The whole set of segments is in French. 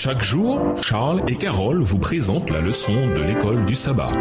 Chaque jour, Charles et Carole vous présentent la leçon de l'école du sabbat.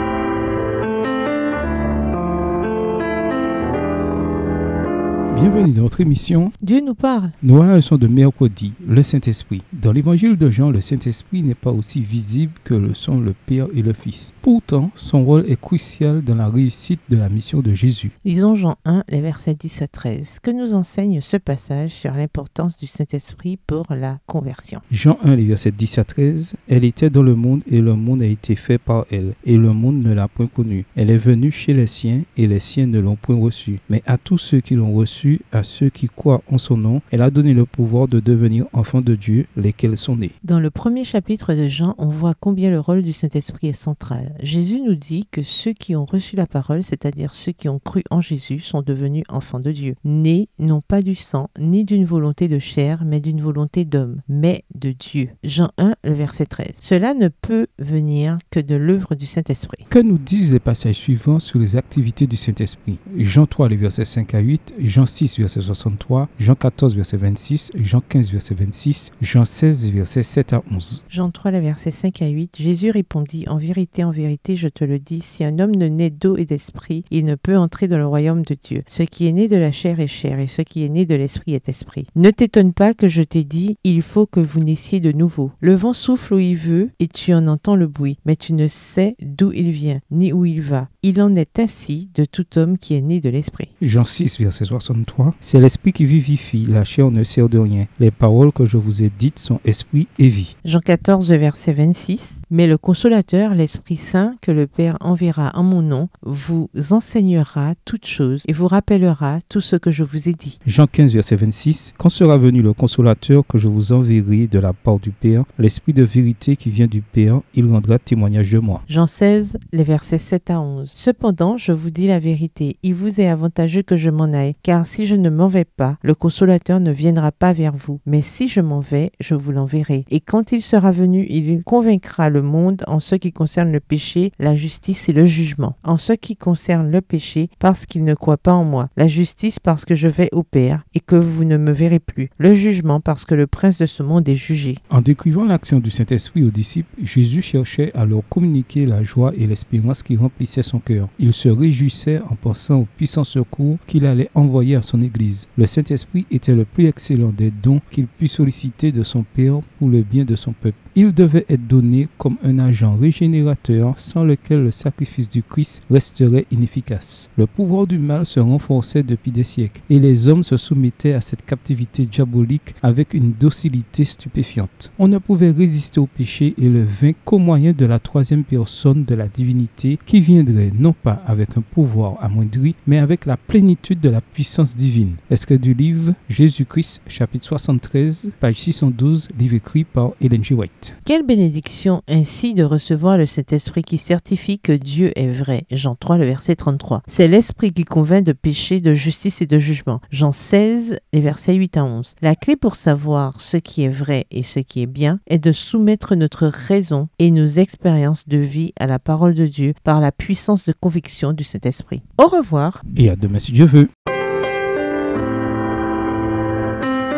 Bienvenue dans notre émission Dieu nous parle. Nous voilà la leçon de mercredi, le Saint-Esprit. Dans l'évangile de Jean, le Saint-Esprit n'est pas aussi visible que le sont le Père et le Fils. Pourtant, son rôle est crucial dans la réussite de la mission de Jésus. Lisons Jean 1, les versets 10 à 13. Que nous enseigne ce passage sur l'importance du Saint-Esprit pour la conversion? Jean 1, les versets 10 à 13. Elle était dans le monde et le monde a été fait par elle. Et le monde ne l'a point connue. Elle est venue chez les siens et les siens ne l'ont point reçue. Mais à tous ceux qui l'ont reçue, à ceux qui croient en son nom, elle a donné le pouvoir de devenir enfants de Dieu, lesquels sont nés. Dans le premier chapitre de Jean, on voit combien le rôle du Saint-Esprit est central. Jésus nous dit que ceux qui ont reçu la parole, c'est-à-dire ceux qui ont cru en Jésus, sont devenus enfants de Dieu. Nés non pas du sang, ni d'une volonté de chair, mais d'une volonté d'homme, mais de Dieu. Jean 1, le verset 13. Cela ne peut venir que de l'œuvre du Saint-Esprit. Que nous disent les passages suivants sur les activités du Saint-Esprit? Jean 3, les versets 5 à 8, Jean 6, verset 63, Jean 14, verset 26, Jean 15, verset 26, Jean 16, verset 7 à 11. Jean 3, les versets 5 à 8, Jésus répondit, en vérité, je te le dis, si un homme ne naît d'eau et d'esprit, il ne peut entrer dans le royaume de Dieu. Ce qui est né de la chair est chair, et ce qui est né de l'esprit est esprit. Ne t'étonne pas que je t'ai dit, il faut que vous naissiez de nouveau. Le vent souffle où il veut, et tu en entends le bruit, mais tu ne sais d'où il vient, ni où il va. Il en est ainsi de tout homme qui est né de l'esprit. Jean 6, verset 63, c'est l'esprit qui vivifie, la chair ne sert de rien. Les paroles que je vous ai dites sont esprit et vie. Jean 14, verset 26, mais le Consolateur, l'Esprit Saint, que le Père enverra en mon nom, vous enseignera toutes choses et vous rappellera tout ce que je vous ai dit. Jean 15, verset 26, quand sera venu le Consolateur que je vous enverrai de la part du Père, l'Esprit de vérité qui vient du Père, il rendra témoignage de moi. Jean 16, les versets 7 à 11. Cependant, je vous dis la vérité, il vous est avantageux que je m'en aille, car si je ne m'en vais pas, le Consolateur ne viendra pas vers vous. Mais si je m'en vais, je vous l'enverrai. Et quand il sera venu, il convaincra le monde en ce qui concerne le péché, la justice et le jugement. En ce qui concerne le péché, parce qu'il ne croit pas en moi. La justice, parce que je vais au Père et que vous ne me verrez plus. Le jugement, parce que le prince de ce monde est jugé. En décrivant l'action du Saint-Esprit aux disciples, Jésus cherchait à leur communiquer la joie et l'espérance qui remplissaient son cœur. Il se réjouissait en pensant au puissant secours qu'il allait envoyer à son Église. Le Saint-Esprit était le plus excellent des dons qu'il put solliciter de son Père pour le bien de son peuple. Il devait être donné comme un agent régénérateur sans lequel le sacrifice du Christ resterait inefficace. Le pouvoir du mal se renforçait depuis des siècles et les hommes se soumettaient à cette captivité diabolique avec une docilité stupéfiante. On ne pouvait résister au péché et le vaincre qu'au moyen de la troisième personne de la divinité qui viendrait non pas avec un pouvoir amoindri mais avec la plénitude de la puissance divine. Extrait du livre Jésus-Christ, chapitre 73, page 612, livre écrit par Ellen G. White. Quelle bénédiction ainsi de recevoir le Saint-Esprit qui certifie que Dieu est vrai. Jean 3, le verset 33. C'est l'Esprit qui convainc de péché, de justice et de jugement. Jean 16, les versets 8 à 11. La clé pour savoir ce qui est vrai et ce qui est bien est de soumettre notre raison et nos expériences de vie à la parole de Dieu par la puissance de conviction du Saint-Esprit. Au revoir. Et à demain si Dieu veut.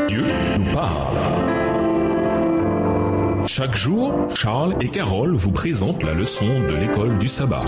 Dieu nous parle. Chaque jour, Charles et Carole vous présentent la leçon de l'école du sabbat.